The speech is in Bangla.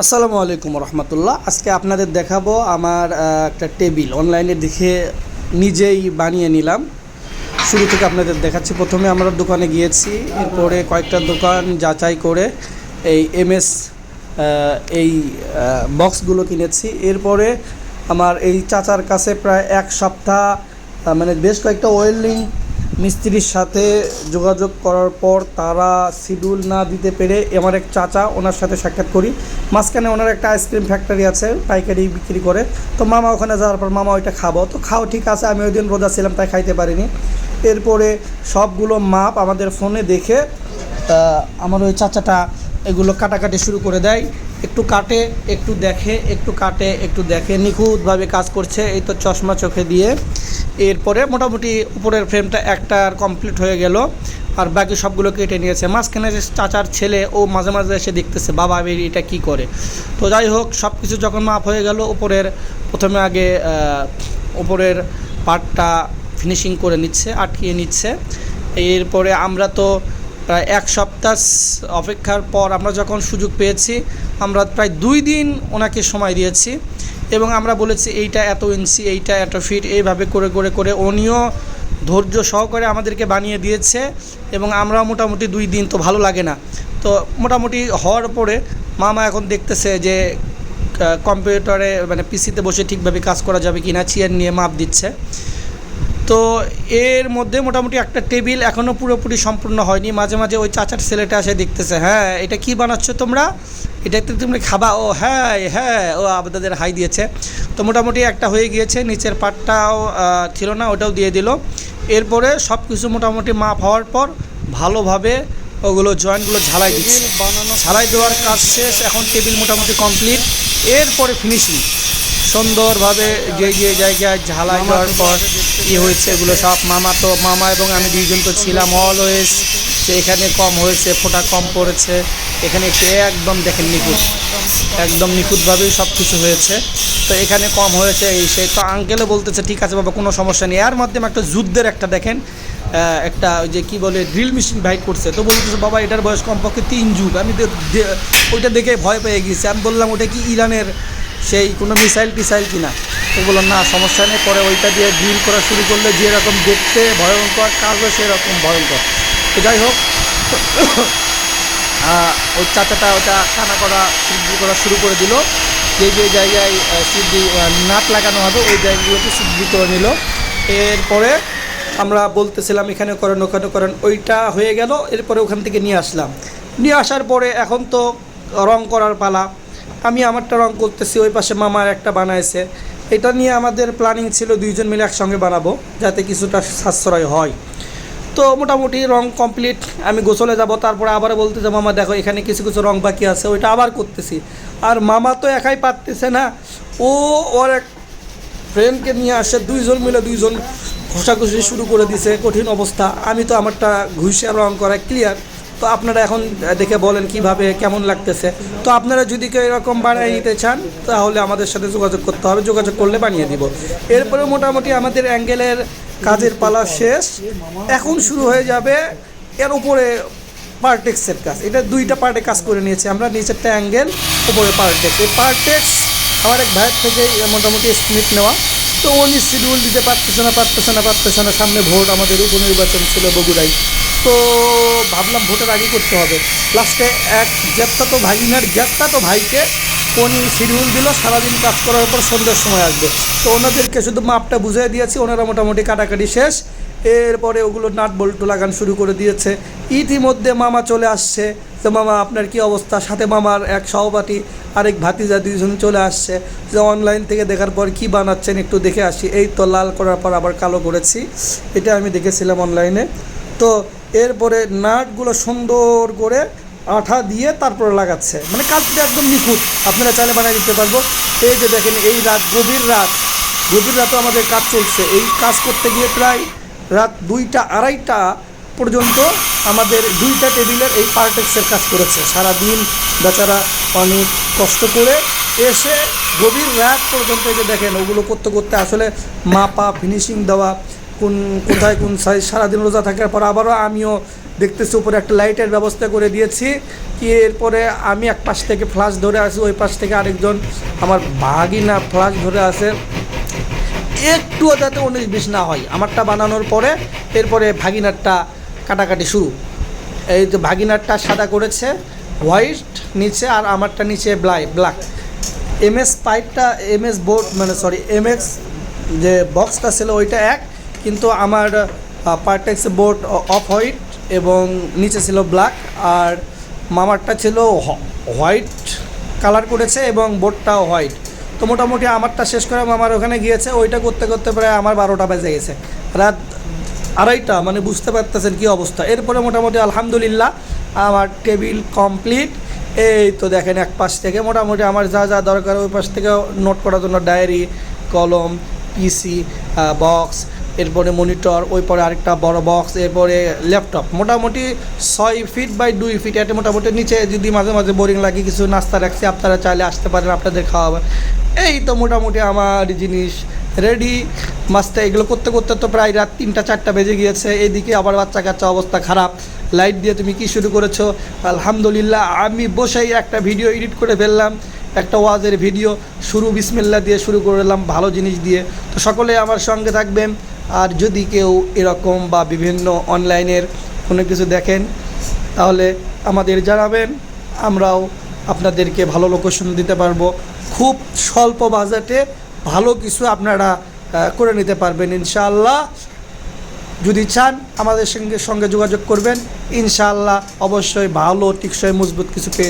আসসালামু আলাইকুম রহমতুল্লাহ। আজকে আপনাদের দেখাবো আমার একটা টেবিল অনলাইনে দেখে নিজেই বানিয়ে নিলাম। শুরু থেকে আপনাদের দেখাচ্ছি। প্রথমে আমরা দোকানে গিয়েছি, এরপরে কয়েকটা দোকান যাচাই করে এই এমএস এই বক্সগুলো কিনেছি। এরপরে আমার এই চাচার কাছে প্রায় এক সপ্তাহ মানে বেশ কয়েকটা ওয়েল্ডিং মিস্ত্রির সাথে যোগাযোগ করার পর তারা শিডিউল না দিতে পেরে আমার এক চাচা, ওনার সাথে সাক্ষাৎ করি। মাঝখানে ওনার একটা আইসক্রিম ফ্যাক্টরি আছে, পাইকারি বিক্রি করে। তো মামা ওখানে যাওয়ার পর মামা ওইটা খাবো, তো খাও ঠিক আছে। আমি ওই দিন রোজা ছিলাম তাই খাইতে পারিনি। এরপরে সবগুলো মাপ আমাদের ফোনে দেখে আমার ওই চাচাটা এগুলো কাটাকাটি শুরু করে দেয়। একটু কাটে, একটু দেখে, একটু কাটে, একটু দেখে, নিখুঁতভাবে কাজ করছে। এই তো চশমা চোখে দিয়ে। এরপরে মোটামুটি উপরের ফ্রেমটা একটার কমপ্লিট হয়ে গেল, আর বাকি সবগুলো কেটে নিয়েছে। মাঝখানে যে চাচার ছেলে, ও মাঝে মাঝে এসে দেখতেছে বাবা এটা কি করে। তো যাই হোক, সব কিছু যখন মাপ হয়ে গেল, উপরের প্রথমে আগে উপরের পার্টটা ফিনিশিং করে নিচ্ছে, আটকিয়ে নিচ্ছে। এরপরে আমরা তো প্রায় এক সপ্তাহ অপেক্ষার পর আমরা যখন সুযোগ পেয়েছি, আমরা প্রায় 2 দিন ওনাকে সময় দিয়েছি এবং আমরা বলেছি এইটা এত ইঞ্চি, এইটা এত ফিট, এইভাবে করে করে করে উনিও ধৈর্য সহকারে আমাদেরকে বানিয়ে দিয়েছে। এবং আমরা মোটামুটি 2 দিন, তো ভালো লাগে না, তো মোটামুটি হওয়ার পরে মামা এখন দেখতেছে যে কম্পিউটারে মানে পিসিতে বসে ঠিকভাবে কাজ করা যাবে কি না, চেয়ার নিয়ে মাপ দিচ্ছে। তো এর মধ্যে মোটামুটি একটা টেবিল এখনও পুরোপুরি সম্পূর্ণ হয়নি। মাঝে মাঝে ওই চাচার ছেলেটা এসে দেখতেছে, হ্যাঁ এটা কি বানাচ্ছ তোমরা, এটাতে তুমি খাবা? ও হ্যাঁ হ্যাঁ, ও আপনাদের হাই দিয়েছে। তো মোটামুটি একটা হয়ে গিয়েছে, নিচের পাটটাও ছিল না, ওটাও দিয়ে দিল। এরপরে সব কিছু মোটামুটি মাপ হওয়ার পর ভালোভাবে ওগুলো জয়েন্টগুলো ঝালাই দিচ্ছে। ঝালাই দেওয়ার কাজ শেষ, এখন টেবিল মোটামুটি কমপ্লিট। এরপরে ফিনিশিং সুন্দরভাবে যে যে জায়গায় ঝালাই দেওয়ার পর কী হয়েছে এগুলো সব মামা এবং আমি 2 জন তো ছিলাম অলওয়েজ। যে এখানে কম হয়েছে, ফোঁটা কম পড়েছে, এখানে একটু একদম দেখেন নিখুঁত, একদম নিখুঁতভাবেই সব কিছু হয়েছে। তো এখানে কম হয়েছে এই সেই। তো আঙ্কেলও বলতেছে ঠিক আছে বাবা, কোনো সমস্যা নেই। এর মাধ্যমে একটা যুদ্ধের একটা দেখেন একটা ওই যে কী বলে ড্রিল মেশিন বাইক করছে। তো বলতেছে বাবা এটার বয়স কমপক্ষে 3 যুগ। আমি ওইটা দেখে ভয় পেয়ে গেছি। আমি বললাম ওটা কি ইরানের সেই কোনো মিসাইল টিসাইল কিনা? তো বললাম না সমস্যা নেই। পরে ওইটা দিয়ে ড্রিল করা শুরু করলে যেরকম দেখতে ভয়ঙ্কর, কাজও সেরকম ভয়ঙ্কর। তো যাই হোক, ওই চাচাটা ওটা কানা করা সিদ্ধি করা শুরু করে দিল। যে যে জায়গায় সিদ্ধি নাট লাগানো হবে ওই জায়গাগুলোতে সিদ্ধি করে নিল। এরপরে আমরা বলতেছিলাম এখানে করেন, ওখানে করেন, ওইটা হয়ে গেল। এরপরে ওখান থেকে নিয়ে আসলাম। নিয়ে আসার পরে এখন তো রং করার পালা। আমি আমারটা রং করতেছি, ওই পাশে মামার একটা বানাইছে। এটা নিয়ে আমাদের প্ল্যানিং ছিল 2 জন মিলে একসঙ্গে বানাবো, যাতে কিছুটা সাশ্রয় হয়। তো মোটামুটি রং কমপ্লিট। আমি গোসলে যাব, তারপরে আবার বলতেছে মামা দেখো এখানে কিছু কিছু রং বাকি আছে, ওইটা আবার করতেছি। আর মামা তো একাই পারতেছে না, ও ওর এক ফ্রেন্ডকে নিয়ে আসে, 2 জন মিলে 2 জন ঘষাঘষি শুরু করে দিছে। কঠিন অবস্থা। আমি তো আমারটা ঘুষে রং করা ক্লিয়ার। তো আপনারা এখন দেখে বলেন কিভাবে কেমন লাগতেছে। তো আপনারা যদি কেউ এরকম বানিয়ে নিতে চান তাহলে আমাদের সাথে যোগাযোগ করতে হবে, যোগাযোগ করলে বানিয়ে দিব। এরপরে মোটামুটি আমাদের অ্যাঙ্গেলের কাজের পালা শেষ। এখন শুরু হয়ে যাবে এর উপরে পার্টেক্সের কাজ। এটা 2টা পার্টে কাজ করে নিয়েছি আমরা, নিচেরটা অ্যাঙ্গেল, উপরে পার্টেক্স। এই পার্টেক্স আমার এক ভাইয়ের থেকে মোটামুটি এস্টিমেট নেওয়া। তো উনি শিডিউল দিতে পারতেছে না। সামনে ভোট, আমাদের উপনির্বাচন ছিল বগুড়ায়। তো ভাবলাম ভোটের আগে করতে হবে। লাস্টে এক জ্যাপ্তাতো ভাইকে উনি শিডিউল দিল, সারাদিন কাজ করার পর সন্ধ্যার সময় আসবে। তো ওনাদেরকে শুধু মাপটা বুঝিয়ে দিয়েছি, ওনারা মোটামুটি কাটাকাটি শেষ। এরপরে ওগুলো নাট বল্টু লাগান শুরু করে দিয়েছে। ইতিমধ্যে মামা চলে আসছে। তো মামা আপনার কি অবস্থা? সাথে মামার এক সহপাঠী, আরেক ভাতিজা, 2 জন চলে আসছে। যে অনলাইন থেকে দেখার পর কি বানাচ্ছেন একটু দেখে আসি। এই তো লাল করার পর আবার কালো করেছি, এটা আমি দেখেছিলাম অনলাইনে। তো এরপরে নাটগুলো সুন্দর করে আঠা দিয়ে তারপরে লাগাচ্ছে, মানে কাজটা একদম নিখুঁত। আপনারা চাইলে বানিয়ে দিতে পারবো। এই যে দেখেন, এই গভীর রাতও আমাদের কাজ চলছে। এই কাজ করতে গিয়ে প্রায় রাত 2টা 2:30টা পর্যন্ত আমাদের 2টা টেবিলের এই পার্টেক্সের কাজ করেছে। সারাদিন বেচারা অনেক কষ্ট করে এসে গভীর রাত পর্যন্ত এই যে দেখেন ওগুলো করতে করতে আসলে মাপা, ফিনিশিং দেওয়া, কোথায় কোন সাইজ, সারাদিন রোজা থাকার পর আবারও আমিও দেখতেছি উপরে একটা লাইটের ব্যবস্থা করে দিয়েছি। এরপরে আমি এক পাশ থেকে ফ্ল্যাশ ধরে আছি, ওই পাশ থেকে আরেকজন আমার ভাগিনা ফ্ল্যাশ ধরে আছে, একটুও যাতে 19-20 না হয় আমারটা বানানোর পরে। এরপরে ভাগিনারটা কাটাকাটি শুরু। এই তো ভাগিনারটা সাদা করেছে হোয়াইট নিচে, আর আমারটা নিচে ব্ল্যাক। এমএস পাইপটা এমএস বোর্ড মানে সরি এমএক্স যে বক্সটা ছিল ওইটা এক, কিন্তু আমার পার্টেক্স বোর্ড অফ হোয়াইট এবং নিচে ছিল ব্ল্যাক, আর মামারটা ছিল হোয়াইট কালার করেছে এবং বোর্ডটাও হোয়াইট। তো মোটামুটি আমারটা শেষ করে মামার ওখানে গিয়েছে, ওইটা করতে করতে প্রায় আমার 12টা বেজে গেছে, রাত 2:30, মানে বুঝতে পারতেছেন কী অবস্থা। এরপরে মোটামুটি আলহামদুলিল্লাহ আমার টেবিল কমপ্লিট। এই তো দেখেন এক পাশ থেকে মোটামুটি আমার যা যা দরকার, ওই পাশ থেকে নোট করার জন্য ডায়েরি, কলম, পিসি, বক্স, এরপরে মনিটর, ওই পরে আরেকটা বড় বক্স, এরপরে ল্যাপটপ। মোটামুটি 6 ফিট বাই 2 ফিট। এটা মোটামুটি নিচে যদি মাঝে মাঝে বোরিং লাগে কিছু নাস্তা রাখছি, আপনারা চাইলে আসতে পারেন, আপনাদের খাওয়াবে। এই তো মোটামুটি আমার জিনিস রেডি মাস্তে। এগুলো করতে করতে তো প্রায় রাত 3টা-4টা বেজে গিয়েছে। এইদিকে আবার বাচ্চা কাচ্চা অবস্থা খারাপ, লাইট দিয়ে তুমি কি শুরু করেছো। আলহামদুলিল্লাহ আমি বসেই একটা ভিডিও এডিট করে ফেললাম, একটা ওয়াজের ভিডিও শুরু বিসমিল্লাহ দিয়ে শুরু করলাম, ভালো জিনিস দিয়ে। তো সকলে আমার সঙ্গে থাকবেন। আর যদি কেউ এরকম বা বিভিন্ন অনলাইনের কোনো কিছু দেখেন তাহলে আমাদের জানাবেন, আমরাও আপনাদেরকে ভালো লোকেশন দিতে পারবো। খুব স্বল্প বাজেটে ভালো কিছু আপনারা করে নিতে পারবেন ইনশাআল্লাহ। যদি চান আমাদের সঙ্গে যোগাযোগ করবেন, ইনশাআল্লাহ অবশ্যই ভালো টিকসই মজবুত কিছু পেয়ে